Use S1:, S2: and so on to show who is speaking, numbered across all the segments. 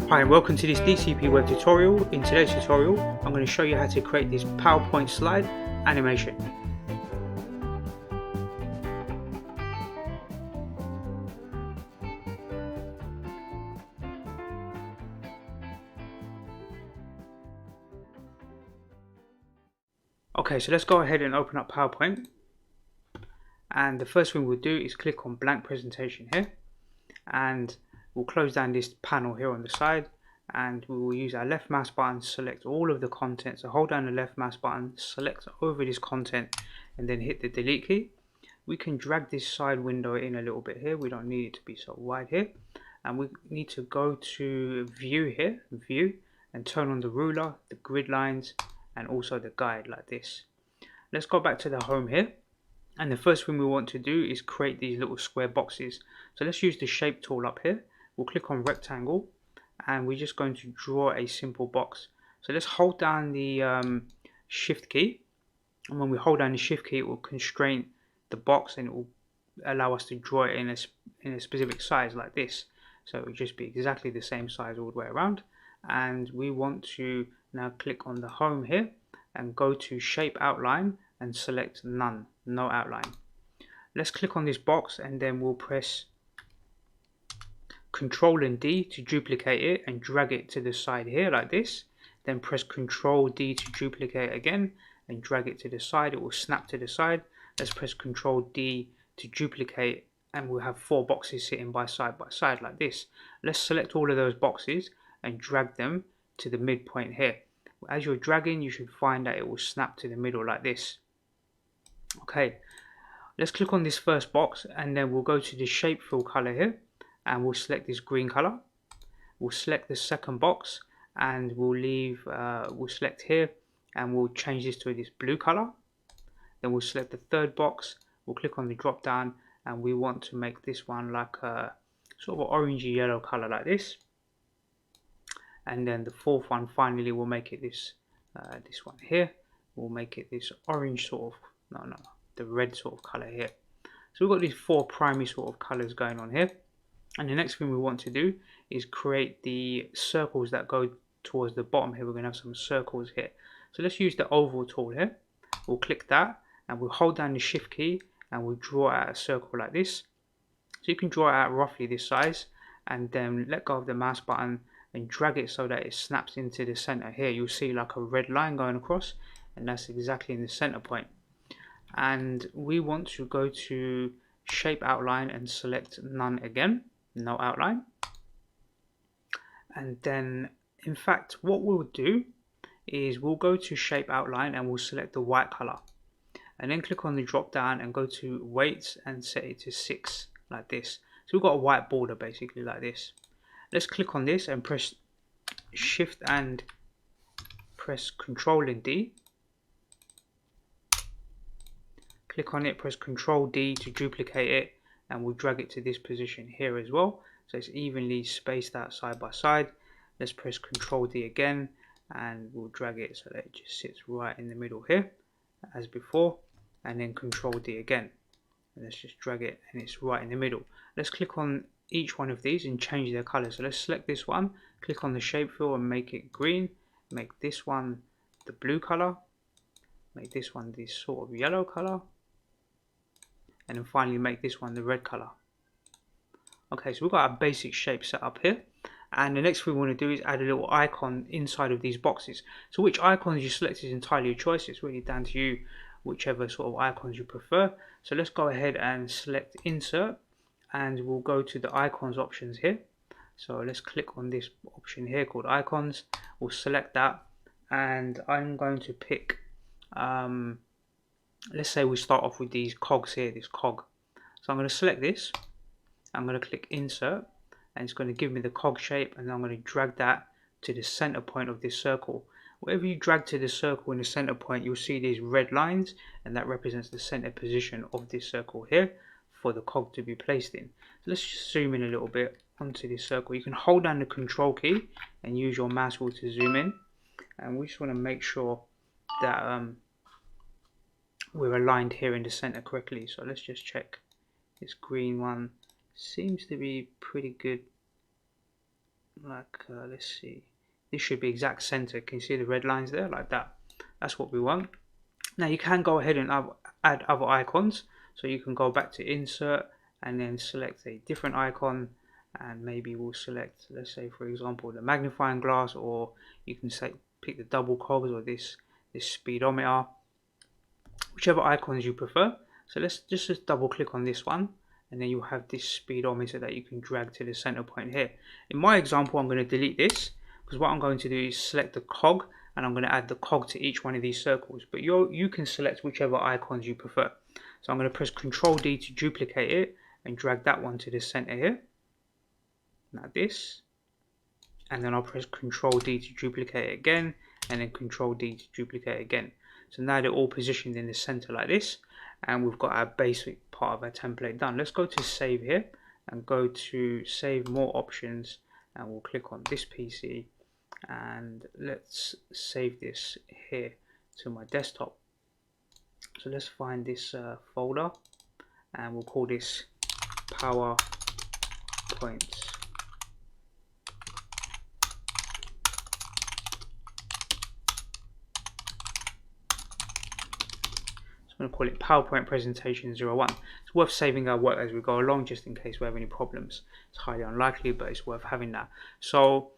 S1: Hi and welcome to this DCP web tutorial. In today's tutorial I'm going to show you how to create this PowerPoint slide animation. Okay, so let's go ahead and open up PowerPoint, and the first thing we'll do is click on blank presentation here, and we'll close down this panel here on the side, and we will use our left mouse button, select all of the content. So hold down the left mouse button, select over this content, and then hit the delete key. We can drag this side window in a little bit here. We don't need it to be so wide here, and we need to go to view here, view, and turn on the ruler, the grid lines, and also the guide like this. Let's go back to the home here, and the first thing we want to do is create these little square boxes. So let's use the shape tool up here. We'll click on rectangle, and we're just going to draw a simple box. So let's hold down the shift key, and when we hold down the shift key it will constrain the box and it will allow us to draw it in a specific size like this. So it will just be exactly the same size all the way around, and we want to now click on the home here and go to shape outline and select none, no outline. Let's click on this box, and then we'll press Control and D to duplicate it and drag it to the side here like this. Then press Control D to duplicate again and drag it to the side. It will snap to the side. Let's press Control D to duplicate, and we'll have 4 boxes sitting by side like this. Let's select all of those boxes and drag them to the midpoint here. As you're dragging, you should find that it will snap to the middle like this. Okay, let's click on this first box, and then we'll go to the shape fill color here, and we'll select this green color. We'll select the second box, and we'll select here, and we'll change this to this blue color. Then we'll select the third box, we'll click on the drop down, and we want to make this one like a sort of orangey yellow color like this. And then the fourth one, finally, we'll make it this one here. We'll make it this orange sort of, the red sort of color here. So we've got these 4 primary sort of colors going on here. And the next thing we want to do is create the circles that go towards the bottom here. We're going to have some circles here. So let's use the oval tool here. We'll click that, and we'll hold down the shift key, and we'll draw out a circle like this. So you can draw it out roughly this size, and then let go of the mouse button and drag it so that it snaps into the center here. You'll see like a red line going across, and that's exactly in the center point. And we want to go to shape outline and select none again, no outline. And then in fact what we'll do is we'll go to shape outline and we'll select the white color, and then click on the drop down and go to weights and set it to 6 like this. So we've got a white border basically like this. Let's click on this and press shift and press Control and D. Click on it, press Control D to duplicate it, and we'll drag it to this position here as well, so it's evenly spaced out side by side. Let's press Control D again, and we'll drag it so that it just sits right in the middle here as before, and then Control D again, and let's just drag it and it's right in the middle. Let's click on each one of these and change their color. So let's select this one, click on the shape fill and make it green, make this one the blue color, make this one this sort of yellow color, and then finally make this one the red color. Okay, so we've got our basic shape set up here, and the next thing we want to do is add a little icon inside of these boxes. So which icons you select is entirely your choice. It's really down to you, whichever sort of icons you prefer. So let's go ahead and select insert, and we'll go to the icons options here. So let's click on this option here called icons. We'll select that, and I'm going to pick let's say we start off with these cogs here, this cog. So I'm going to select this, I'm going to click insert, and it's going to give me the cog shape, and I'm going to drag that to the center point of this circle. Whatever you drag to the circle in the center point, you'll see these red lines, and that represents the center position of this circle here for the cog to be placed in. So let's just zoom in a little bit onto this circle. You can hold down the Control key and use your mouse wheel to zoom in, and we just want to make sure that we're aligned here in the center correctly. So let's just check. This green one seems to be pretty good like let's see, this should be exact center. Can you see the red lines there, like that? That's what we want. Now you can go ahead and add other icons, so you can go back to insert and then select a different icon, and maybe we'll select, let's say for example, the magnifying glass, or you can say pick the double cogs or this speedometer, whichever icons you prefer. So let's just double click on this one, and then you have this speedometer that you can drag to the center point here. In my example, I'm going to delete this, because what I'm going to do is select the cog, and I'm going to add the cog to each one of these circles, but you can select whichever icons you prefer. So I'm going to press Ctrl D to duplicate it and drag that one to the center here, like this, and then I'll press Ctrl D to duplicate it again, and then Ctrl D to duplicate it again. So now they're all positioned in the center like this, and we've got our basic part of our template done. Let's go to save here and go to save more options, and we'll click on this PC, and let's save this here to my desktop. So let's find this folder, and we'll call this PowerPoint. I'm going to call it PowerPoint presentation 01. It's worth saving our work as we go along, just in case we have any problems. It's highly unlikely, but it's worth having that. So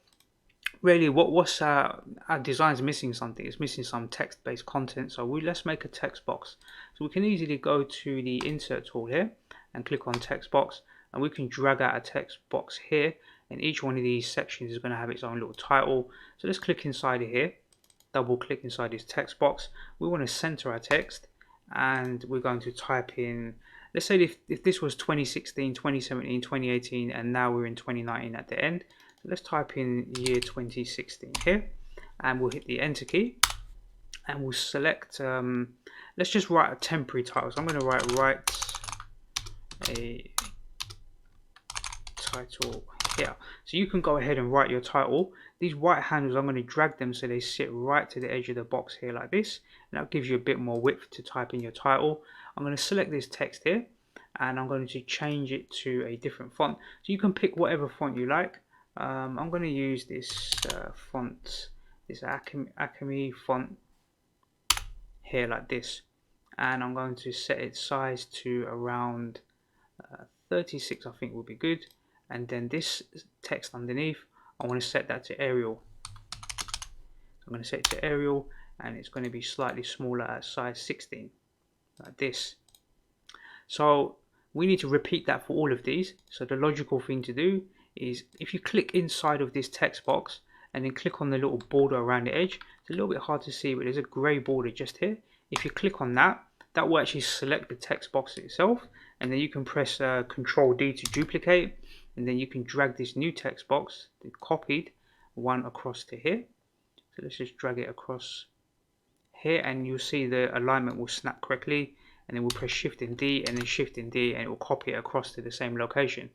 S1: really, what's our design's missing something. It's missing some text-based content. So let's make a text box. So we can easily go to the insert tool here and click on text box, and we can drag out a text box here, and each one of these sections is going to have its own little title. So let's click inside of here, double click inside this text box. We want to center our text, and we're going to type in, let's say if this was 2016, 2017, 2018, and now we're in 2019 at the end. So let's type in year 2016 here, and we'll hit the enter key, and we'll select, let's just write a temporary title. So I'm going to write a title here. So you can go ahead and write your title. These right handles, I'm going to drag them so they sit right to the edge of the box here like this, and that gives you a bit more width to type in your title. I'm going to select this text here, and I'm going to change it to a different font. So you can pick whatever font you like. I'm going to use this font, this Acme font here like this, and I'm going to set its size to around 36, I think would be good. And then this text underneath, I want to set that to Arial. I'm going to set it to Arial, and it's going to be slightly smaller at size 16, like this. So we need to repeat that for all of these. So the logical thing to do is, if you click inside of this text box and then click on the little border around the edge, it's a little bit hard to see, but there's a grey border just here. If you click on that, that will actually select the text box itself, and then you can press Ctrl D to duplicate, and then you can drag this new text box, the copied one, across to here. So let's just drag it across here, and you'll see the alignment will snap correctly, and then we'll press Shift and D and then Shift and D, and it will copy it across to the same location.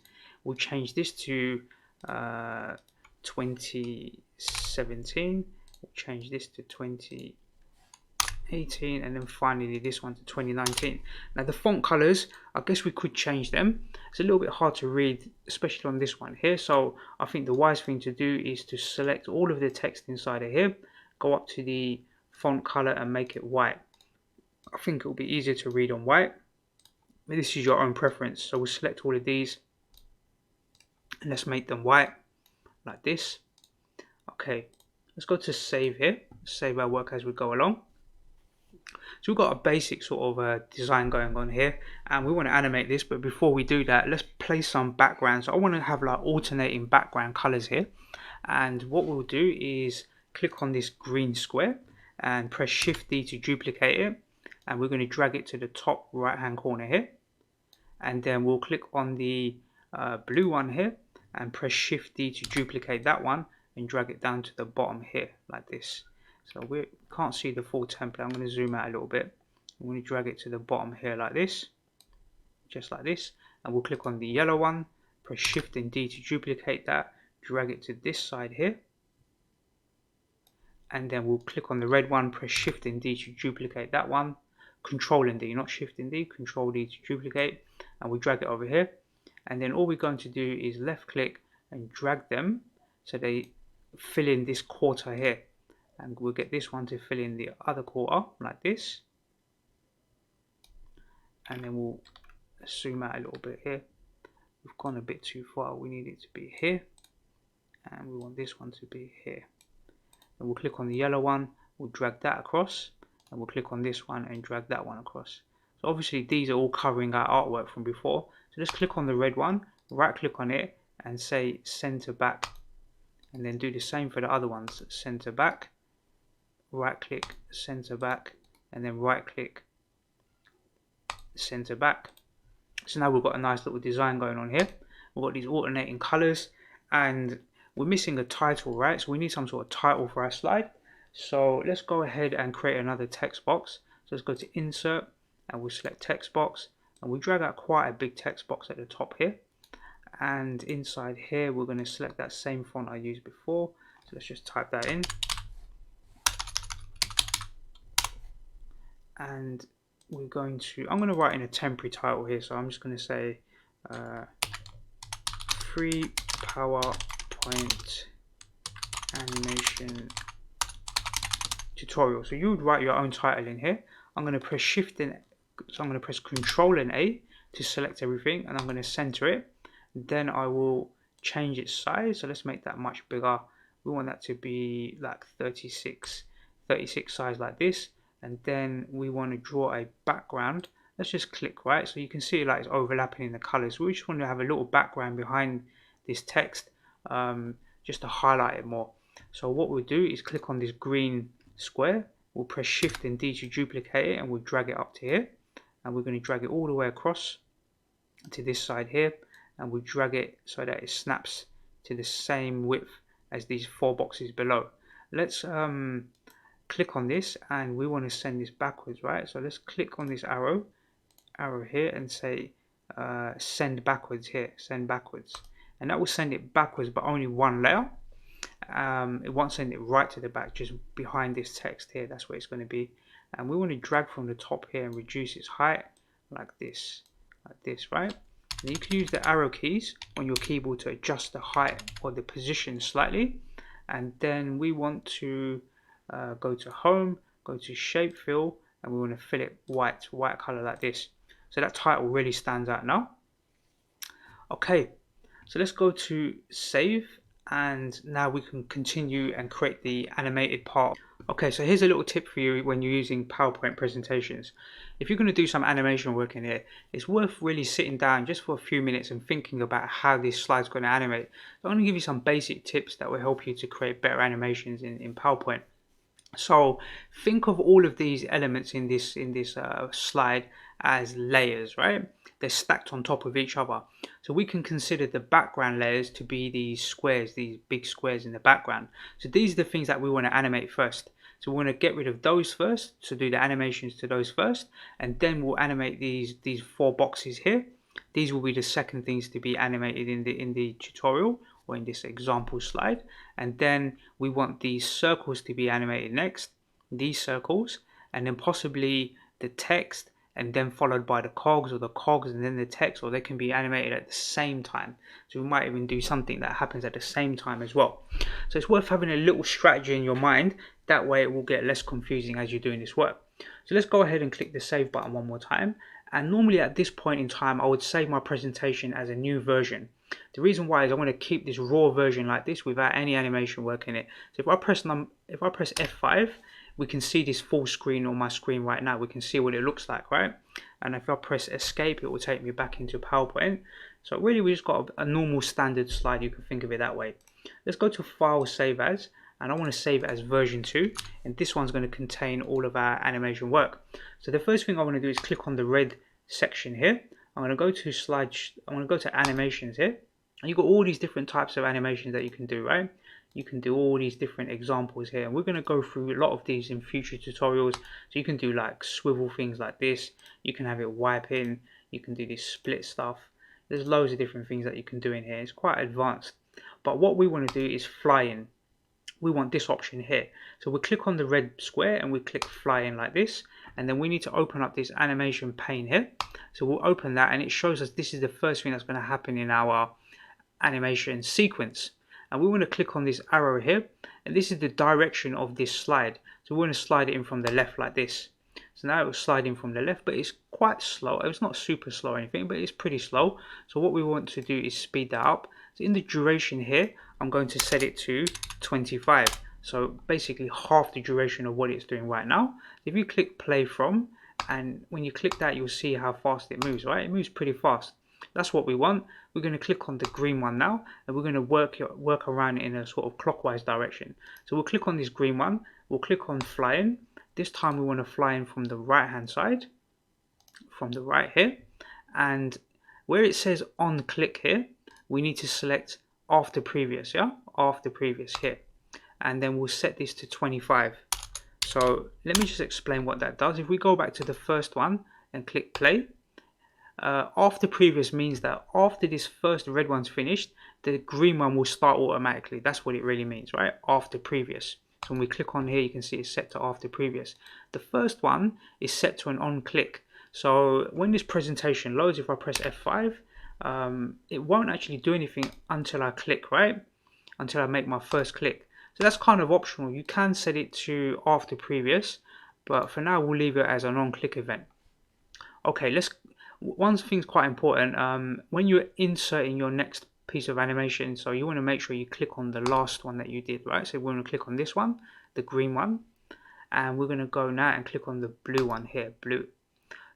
S1: We'll change this to 2017, we'll change this to 2018, and then finally this one to 2019. Now the font colors, I guess we could change them. It's a little bit hard to read, especially on this one here, so I think the wise thing to do is to select all of the text inside of here, go up to the font color and make it white. I think it will be easier to read on white, but this is your own preference. So we'll select all of these and let's make them white like this. Okay, let's go to save here, save our work as we go along. So we've got a basic sort of design going on here, and we want to animate this, but before we do that, let's place some backgrounds. So I want to have like alternating background colors here, and what we'll do is click on this green square and press Shift D to duplicate it, and we're going to drag it to the top right hand corner here, and then we'll click on the blue one here and press Shift D to duplicate that one and drag it down to the bottom here like this. So we can't see the full template. I'm going to zoom out a little bit. I'm going to drag it to the bottom here like this, just like this, and we'll click on the yellow one, press Shift and D to duplicate that, drag it to this side here, and then we'll click on the red one, press Shift and D to duplicate that one, Control and D, not Shift and D, Control D to duplicate, and we drag it over here. And then all we're going to do is left click and drag them so they fill in this quarter here, and we'll get this one to fill in the other quarter like this, and then we'll zoom out a little bit here. We've gone a bit too far, we need it to be here, and we want this one to be here. And we'll click on the yellow one, we'll drag that across, and we'll click on this one and drag that one across. So obviously these are all covering our artwork from before, so let's click on the red one, right click on it and say center back, and then do the same for the other ones, center back, right click, center back, and then right click, center back. So now we've got a nice little design going on here. We've got these alternating colors, and we're missing a title, right? So we need some sort of title for our slide. So let's go ahead and create another text box. So let's go to insert, and we'll select text box, and we'll drag out quite a big text box at the top here. And inside here we're going to select that same font I used before. So let's just type that in, and we're going to, I'm going to write in a temporary title here, so I'm just going to say free PowerPoint animation tutorial. So you would write your own title in here. I'm going to press shift and so I'm going to press Control and A to select everything, and I'm going to center it. Then I will change its size, so let's make that much bigger. We want that to be like 36 size like this, and then we want to draw a background. Let's just click, right, so you can see like it's overlapping in the colors. We just want to have a little background behind this text, just to highlight it more. So what we'll do is click on this green square, we'll press shift and D to duplicate it, and we'll drag it up to here, and we're going to drag it all the way across to this side here, and we'll drag it so that it snaps to the same width as these 4 boxes below. Let's click on this, and we want to send this backwards, right? So let's click on this arrow here and say send backwards here, send backwards, and that will send it backwards but only one layer. It won't send it right to the back, just behind this text here, that's where it's going to be. And we want to drag from the top here and reduce its height like this, right? And you can use the arrow keys on your keyboard to adjust the height or the position slightly. And then we want to go to home, go to shape fill, and we want to fill it white color like this. So that title really stands out now. Okay, so let's go to save, and now we can continue and create the animated part. Okay, so here's a little tip for you when you're using PowerPoint presentations. If you're going to do some animation work in here, it's worth really sitting down just for a few minutes and thinking about how this slide's going to animate. So I'm going to give you some basic tips that will help you to create better animations in PowerPoint. So think of all of these elements in this slide as layers, right? They're stacked on top of each other. So we can consider the background layers to be these squares, these big squares in the background. So these are the things that we want to animate first. So we want to get rid of those first, so do the animations to those first, and then we'll animate these 4 boxes here. These will be the second things to be animated in the tutorial or in this example slide. And then we want these circles to be animated next, these circles, and then possibly the text, and then followed by the cogs, or the cogs and then the text, or they can be animated at the same time. So we might even do something that happens at the same time as well. So it's worth having a little strategy in your mind, that way it will get less confusing as you're doing this work. So let's go ahead and click the save button one more time. And normally at this point in time I would save my presentation as a new version. The reason why is I want to keep this raw version like this without any animation work in it. So if I press F5, we can see this full screen on my screen right now. We can see what it looks like, right? And if I press escape, it will take me back into PowerPoint. So really we just got a normal standard slide, you can think of it that way. Let's go to File, Save As, and I want to save it as version 2, and this one's going to contain all of our animation work. So the first thing I want to do is click on the red section here. I'm going to go to I'm going to go to animations here, and you've got all these different types of animations that you can do, right? You can do all these different examples here, and we're going to go through a lot of these in future tutorials. So you can do like swivel things like this, you can have it wiping, you can do this split stuff. There's loads of different things that you can do in here. It's quite advanced, but what we want to do is fly in. We want this option here, so we'll click on the red square and we click fly in like this, and then we need to open up this animation pane here. So we'll open that, and it shows us this is the first thing that's going to happen in our animation sequence. and we want to click on this arrow here, and this is the direction of this slide. So we want to slide it in from the left like this. So now it will slide in from the left, but it's quite slow. It's not super slow or anything, but it's pretty slow. So what we want to do is speed that up. So in the duration here, I'm going to set it to 25. So basically half the duration of what it's doing right now. If you click play from, and when you click that, you'll see how fast it moves, right? It moves pretty fast. That's what we want. We're going to click on the green one now, and we're going to work around in a sort of clockwise direction. So we'll click on this green one. We'll click on flying. This time we want to fly in from the right hand side, from the right here, and where it says on click here, we need to select after previous, yeah, after previous here, and then we'll set this to 25. So let me just explain what that does. If we go back to the first one and click play, after previous means that after this first red one's finished, the green one will start automatically. That's what it really means, right? After previous. So when we click on here, you can see it's set to after previous. The first one is set to an on click. So when this presentation loads, if I press F5, it won't actually do anything until I click, right? Until I make my first click. So that's kind of optional. You can set it to after previous, but for now we'll leave it as an on click event. Okay, one thing's quite important. When you're inserting your next piece of animation, so you want to make sure you click on the last one that you did, right? So we're going to click on this one, the green one, and we're going to go now and click on the blue one here, blue.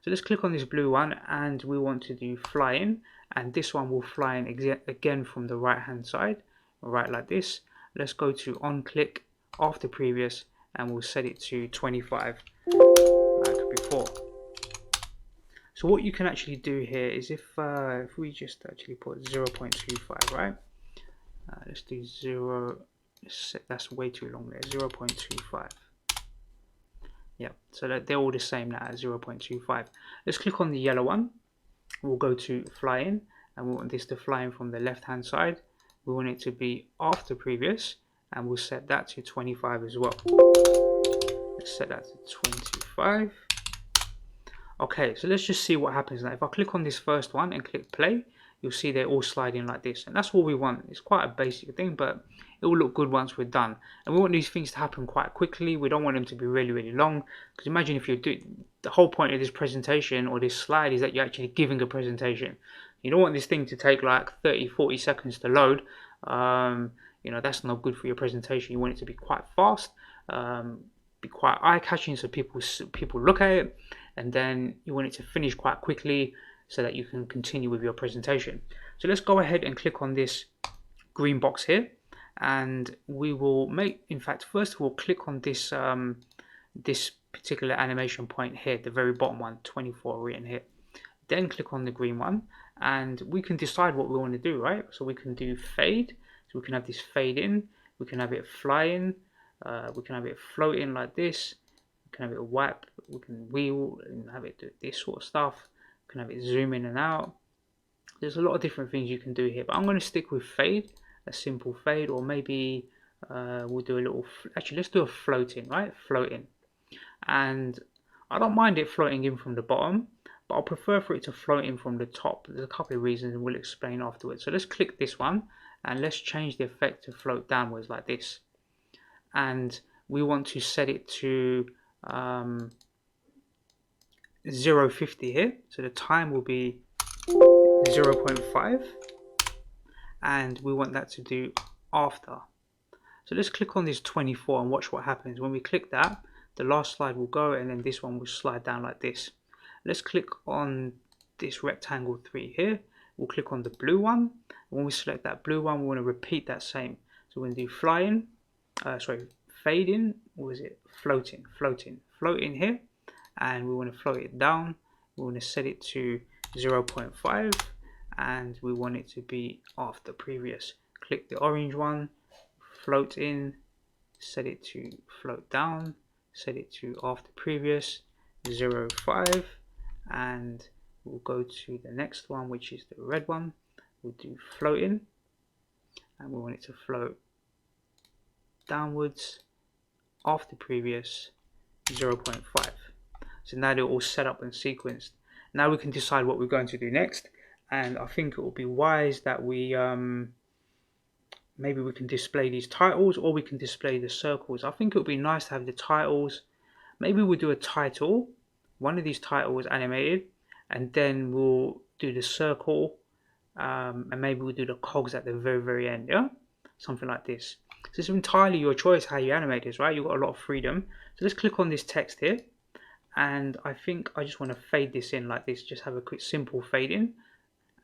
S1: So let's click on this blue one, and we want to do fly in, and this one will fly in again from the right hand side, right like this. Let's go to on click after previous, and we'll set it to 25 like before. So what you can actually do here is if we just actually put 0.25, right? Let's do 0. That's way too long there. 0.25. Yeah. So that they're all the same now at 0.25. Let's click on the yellow one. We'll go to fly in, and we want this to fly in from the left hand side. We want it to be after previous, and we'll set that to 25 as well. Let's set that to 25. Okay, so let's just see what happens now. If I click on this first one and click play, you'll see they're all sliding like this, and that's what we want. It's quite a basic thing, but it will look good once we're done. And we want these things to happen quite quickly. We don't want them to be really, really long, because imagine if you're doing, the whole point of this presentation or this slide is that you're actually giving a presentation. You don't want this thing to take like 30-40 seconds to load. You know, that's not good for your presentation. You want it to be quite fast, be quite eye-catching, so people look at it, and then you want it to finish quite quickly so that you can continue with your presentation. So let's go ahead and click on this green box here, and we will make, in fact, first of all, click on this this particular animation point here, the very bottom one, 24 written here. Then click on the green one, and we can decide what we want to do, right? So we can do fade, so we can have this fade in, we can have it fly in, we can have it float in like this, we can have it wipe, we can wheel and have it do this sort of stuff, we can have it zoom in and out. There's a lot of different things you can do here, but I'm going to stick with fade, a simple fade, or maybe we'll do a little, actually let's do a floating, right? Floating. And I don't mind it floating in from the bottom, but I'll prefer for it to float in from the top. There's a couple of reasons, and we'll explain afterwards. So let's click this one, and let's change the effect to float downwards like this. And we want to set it to 0.50 here, so the time will be 0.5, and we want that to do after. So let's click on this 24 and watch what happens. When we click that, the last slide will go, and then this one will slide down like this. Let's click on this rectangle 3 here. We'll click on the blue one. When we select that blue one, we want to repeat that same. So we're going to do fly in, fade in, or is it floating? Float in here, and we want to float it down. We want to set it to 0.5, and we want it to be after previous. Click the orange one, float in, set it to float down, set it to after previous, 0.5, and we'll go to the next one, which is the red one. We'll do float in, and we want it to float downwards, after previous, 0.5. So now they're all set up and sequenced. Now we can decide what we're going to do next, and I think it will be wise that we maybe we can display these titles, or we can display the circles. I think it would be nice to have the titles. Maybe we'll do a title, one of these titles animated, and then we'll do the circle, and maybe we'll do the cogs at the very end, yeah? Something like this. So it's entirely your choice how you animate this, right? You've got a lot of freedom. So let's click on this text here, and I think I just want to fade this in like this, just have a quick simple fade in.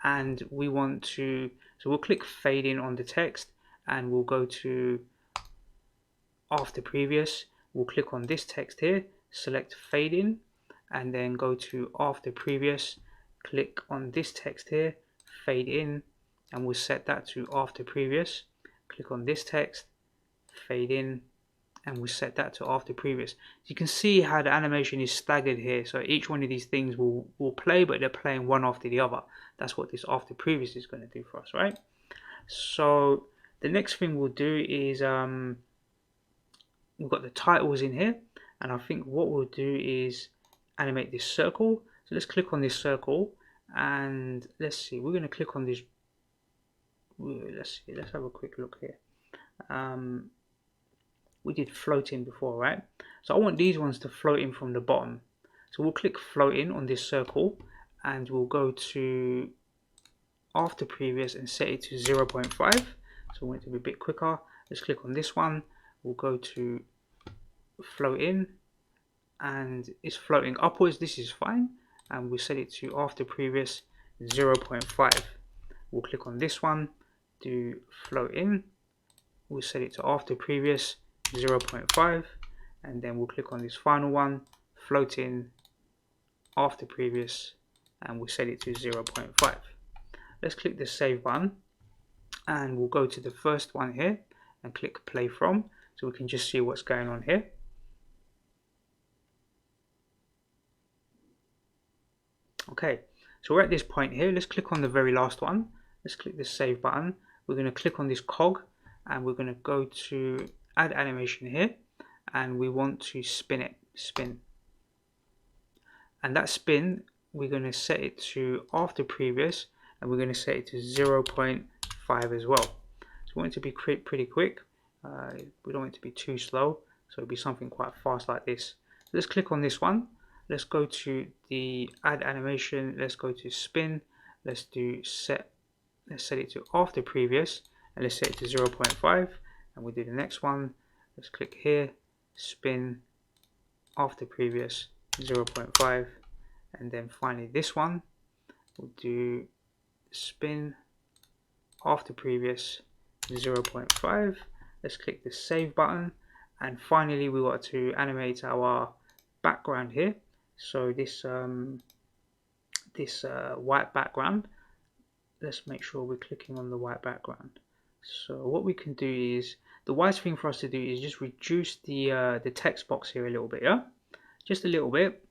S1: And we want to, so we'll click fade in on the text, and we'll go to after previous. We'll click on this text here, select fade in, and then go to after previous, click on this text here, fade in, and we'll set that to after previous. Click on this text, fade in, and we'll set that to after previous. You can see how the animation is staggered here, so each one of these things will play, but they're playing one after the other. That's what this after previous is going to do for us, right? So the next thing we'll do is we've got the titles in here, and I think what we'll do is animate this circle. So let's click on this circle, and let's see, we're going to click on this. Let's see, let's have a quick look here. We did floating before, right? So I want these ones to float in from the bottom. So we'll click float in on this circle, and we'll go to after previous and set it to 0.5. So we want it to be a bit quicker. Let's click on this one. We'll go to float in, and it's floating upwards. This is fine, and we'll set it to after previous 0.5. We'll click on this one, do float in, we'll set it to after previous 0.5, and then we'll click on this final one, float in, after previous, and we'll set it to 0.5. Let's click the save button, and we'll go to the first one here and click play from, so we can just see what's going on here. Okay, so we're at this point here. Let's click on the very last one. Let's click the save button. We're going to click on this cog, and we're going to go to add animation here, and we want to spin it, spin. And that spin, we're going to set it to after previous, and we're going to set it to 0.5 as well. So we want it to be pretty quick. We don't want it to be too slow, so it'll be something quite fast like this. So let's click on this one. Let's go to the add animation. Let's go to spin. Let's do set. Let's set it to after previous, and let's set it to 0.5. And we'll do the next one. Let's click here, spin, after previous 0.5, and then finally this one. We'll do spin, after previous 0.5. Let's click the save button, and finally we want to animate our background here. So this white background, let's make sure we're clicking on the white background. So what we can do is, the wise thing for us to do is just reduce the text box here a little bit, yeah, just a little bit,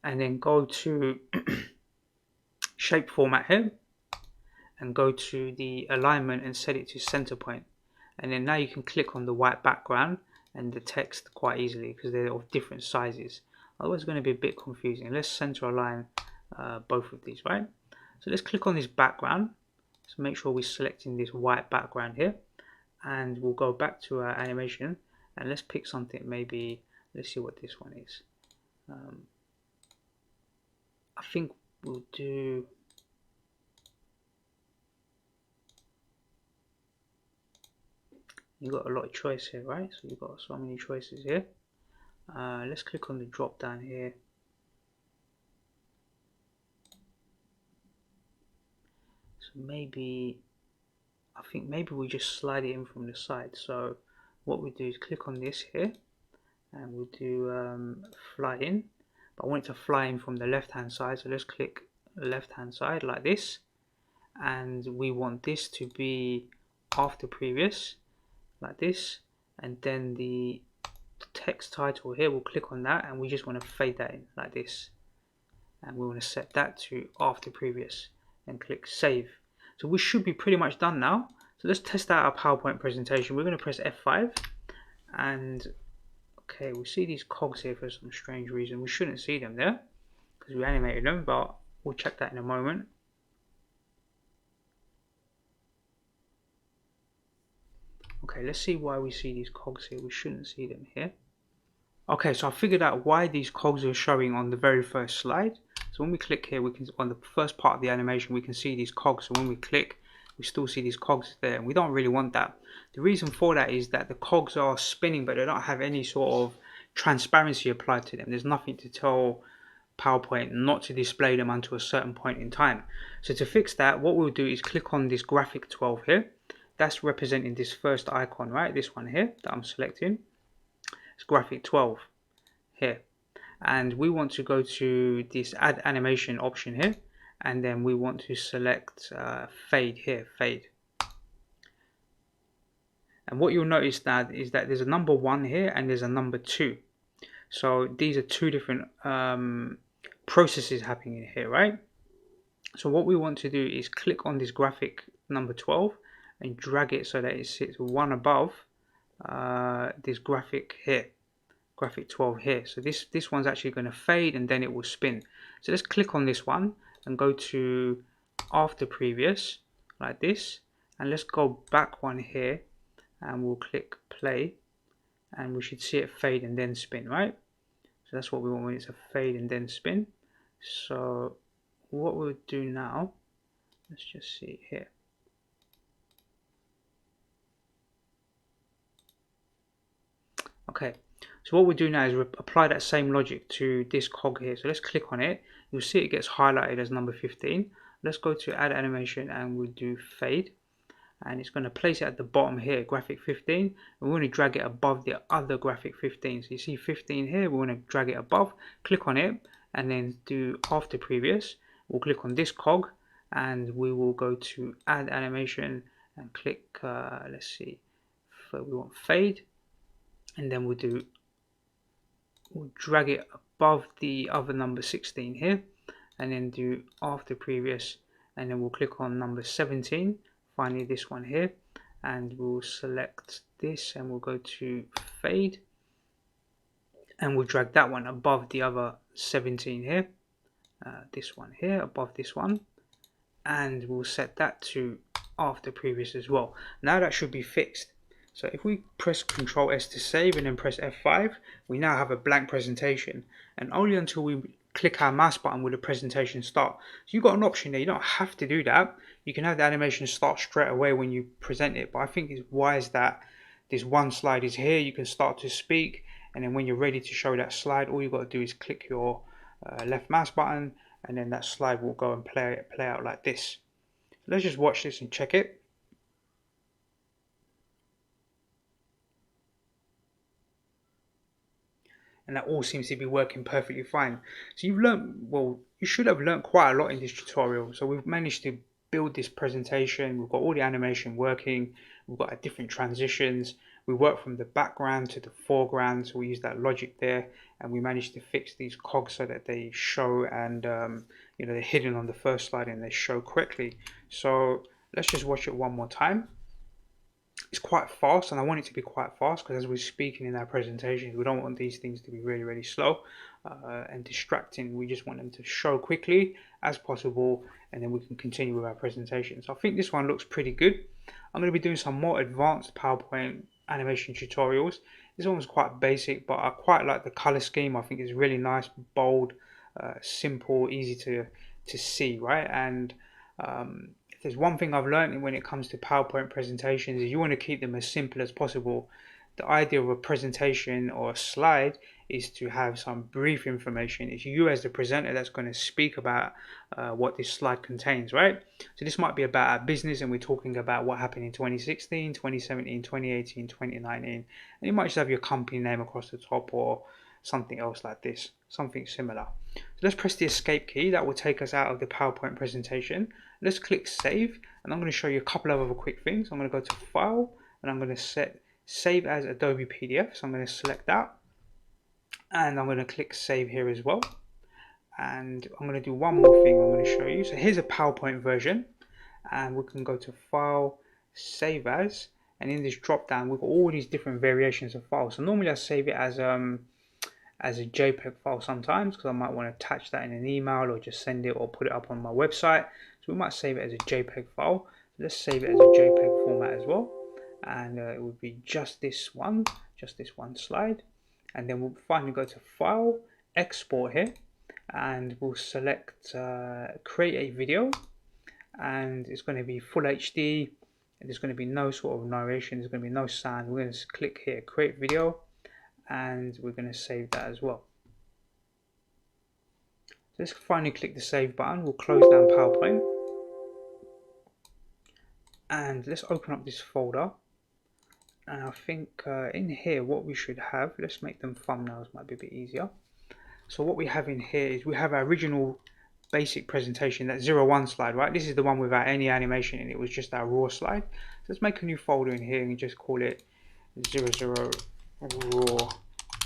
S1: and then go to shape format here, and go to the alignment and set it to center point. And then now you can click on the white background and the text quite easily because they're of different sizes. Otherwise it's going to be a bit confusing. Let's center align both of these, right? So let's click on this background. So make sure we're selecting this white background here, and we'll go back to our animation, and let's pick something. Maybe let's see what this one is. I think we'll do, you've got a lot of choice here, right? So you've got so many choices here. Let's click on the drop down here. So maybe, I think maybe we just slide it in from the side. So what we do is click on this here, and we'll do fly in, but I want it to fly in from the left hand side. So let's click left hand side like this, and we want this to be after previous like this, and then the text title here, we'll click on that, and we just want to fade that in like this, and we want to set that to after previous and click save. So we should be pretty much done now. So let's test out our PowerPoint presentation. We're going to press F5, and okay, we see these cogs here for some strange reason. We shouldn't see them there because we animated them, but we'll check that in a moment. Okay, let's see why we see these cogs here. We shouldn't see them here. Okay, so I figured out why these cogs are showing on the very first slide. So when we click here, we can, on the first part of the animation, we can see these cogs. So when we click, we still see these cogs there, and we don't really want that. The reason for that is that the cogs are spinning, but they don't have any sort of transparency applied to them. There's nothing to tell PowerPoint not to display them until a certain point in time. So to fix that, what we'll do is click on this graphic 12 here. That's representing this first icon, right? This one here that I'm selecting. It's graphic 12 here. And we want to go to this add animation option here. And then we want to select fade here, fade. And what you'll notice that is that there's a number 1 here and there's a number 2. So these are two different processes happening here, right? So what we want to do is click on this graphic number 12 and drag it so that it sits one above this graphic here, graphic 12 here. So this one's actually going to fade and then it will spin. So let's click on this one and go to after previous like this, and let's go back one here and we'll click play and we should see it fade and then spin, right? So that's what we want when it's a fade and then spin. So what we'll do now, let's just see here. Okay, so what we'll do now is apply that same logic to this cog here. So let's click on it. You'll see it gets highlighted as number 15. Let's go to add animation and we'll do fade. And it's going to place it at the bottom here, graphic 15. And we want to drag it above the other graphic 15. So you see 15 here, we want to drag it above, click on it, and then do after previous. We'll click on this cog and we will go to add animation and click, let's see, we want fade. And then we'll drag it above the other number 16 here, and then do after previous, and then we'll click on number 17, finally this one here, and we'll select this and we'll go to fade, and we'll drag that one above the other 17 here, this one here above this one, and we'll set that to after previous as well. Now that should be fixed. So if we press Ctrl S to save and then press F5, we now have a blank presentation, and only until we click our mouse button will the presentation start. So you've got an option there, you don't have to do that. You can have the animation start straight away when you present it, but I think it's wise that this one slide is here, you can start to speak, and then when you're ready to show that slide, all you've got to do is click your left mouse button, and then that slide will go and play out like this. So let's just watch this and check it. And that all seems to be working perfectly fine. So you've learned, well, you should have learned quite a lot in this tutorial. So we've managed to build this presentation, we've got all the animation working, we've got different transitions, we work from the background to the foreground, so we use that logic there, and we managed to fix these cogs so that they show, and you know, they're hidden on the first slide and they show correctly. So let's just watch it one more time. It's quite fast, and I want it to be quite fast because as we're speaking in our presentations, we don't want these things to be really slow and distracting. We just want them to show quickly as possible, and then we can continue with our presentation. So I think this one looks pretty good. I'm going to be doing some more advanced PowerPoint animation tutorials. This one was quite basic, but I quite like the color scheme. I think it's really nice, bold, simple, easy to see, right? And if there's one thing I've learned when it comes to PowerPoint presentations, is you want to keep them as simple as possible. The idea of a presentation or a slide is to have some brief information. It's you as the presenter that's going to speak about what this slide contains, right? So this might be about our business, and we're talking about what happened in 2016, 2017, 2018, 2019, and you might just have your company name across the top or something else like this, something similar. So let's press the escape key. That will take us out of the PowerPoint presentation. Let's click save, and I'm going to show you a couple of other quick things. I'm going to go to file, and I'm going to set save as Adobe PDF. So I'm going to select that, and I'm going to click save here as well. And I'm going to do one more thing I'm going to show you. So here's a PowerPoint version, and we can go to file, save as, and in this drop down we've got all these different variations of files. So normally I save it as a JPEG file sometimes, because I might want to attach that in an email or just send it or put it up on my website. So we might save it as a JPEG file. So let's save it as a JPEG format as well. and it would be just this one slide, and then we'll finally go to File, Export here, and we'll select Create a Video, and it's going to be Full HD. There's going to be no sort of narration, there's going to be no sound. We're going to click here, Create Video, and we're going to save that as well. So let's finally click the Save button. We'll close down PowerPoint, and let's open up this folder. And I think in here what we should have, let's make them thumbnails, might be a bit easier. So what we have in here is we have our original basic presentation, that 01 slide, right? This is the one without any animation in it, was just our raw slide. So let's make a new folder in here and just call it 00 raw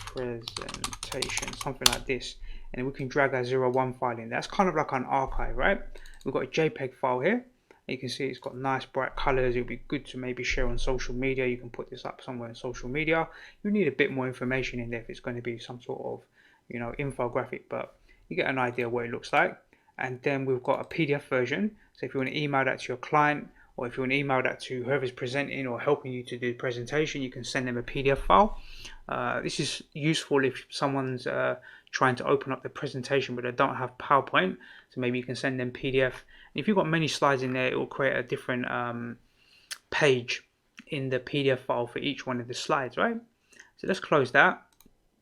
S1: presentation, something like this. And we can drag our 01 file in. That's kind of like an archive, right? We've got a JPEG file here. You can see it's got nice bright colors. It would be good to maybe share on social media. You can put this up somewhere on social media. You need a bit more information in there if it's going to be some sort of, you know, infographic, but you get an idea what it looks like. And then we've got a PDF version. So if you want to email that to your client, or if you want to email that to whoever's presenting or helping you to do the presentation, you can send them a PDF file. This is useful if someone's trying to open up the presentation but they don't have PowerPoint, so maybe you can send them PDF. And if you've got many slides in there, it will create a different page in the PDF file for each one of the slides, right? So let's close that.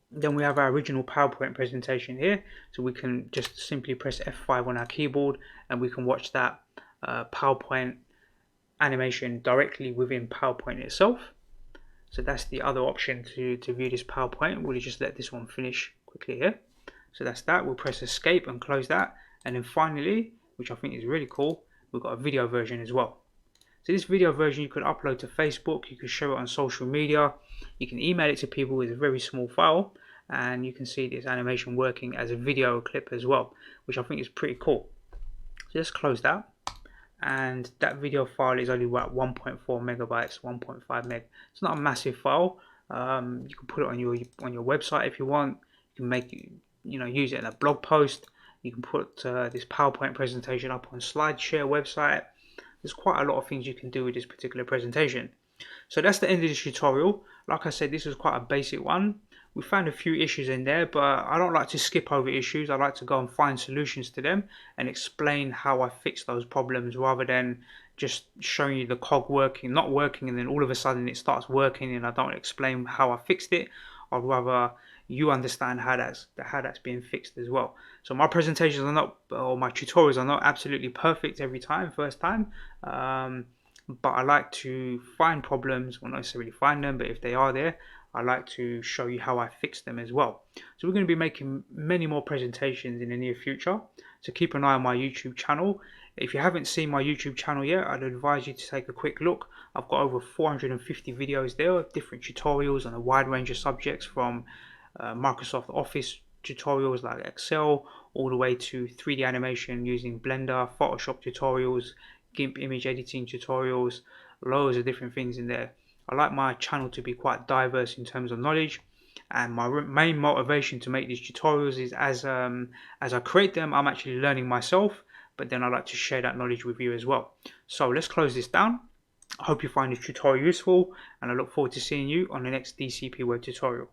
S1: Then we have our original PowerPoint presentation here, so we can just simply press F5 on our keyboard and we can watch that PowerPoint animation directly within PowerPoint itself. So that's the other option to view this PowerPoint. We'll just let this one finish quickly here. So that's that. We'll press escape and close that. And then finally, which I think is really cool, we've got a video version as well. So this video version you could upload to Facebook, you can show it on social media, you can email it to people with a very small file, and you can see this animation working as a video clip as well, which I think is pretty cool. So let's close that. And that video file is only about 1.4 megabytes, 1.5 meg. It's not a massive file. You can put it on your website if you want. You can make, you know, use it in a blog post. You can put this PowerPoint presentation up on SlideShare website. There's quite a lot of things you can do with this particular presentation. So that's the end of this tutorial. Like I said, this was quite a basic one. We found a few issues in there, but I don't like to skip over issues. I like to go and find solutions to them and explain how I fix those problems, rather than just showing you the cog working, not working, and then all of a sudden it starts working and I don't explain how I fixed it. I'd rather you understand how that's being fixed as well. So my presentations are not, or my tutorials are not absolutely perfect every time, first time. But I like to find problems, well, not necessarily find them, but if they are there, I like to show you how I fix them as well. So we're going to be making many more presentations in the near future, so keep an eye on my YouTube channel. If you haven't seen my YouTube channel yet, I'd advise you to take a quick look. I've got over 450 videos there, different tutorials on a wide range of subjects, from Microsoft Office tutorials like Excel, all the way to 3D animation using Blender, Photoshop tutorials, GIMP image editing tutorials, loads of different things in there. I like my channel to be quite diverse in terms of knowledge, and my main motivation to make these tutorials is as I create them, I'm actually learning myself, but then I like to share that knowledge with you as well. So let's close this down. I hope you find this tutorial useful, and I look forward to seeing you on the next DCP web tutorial.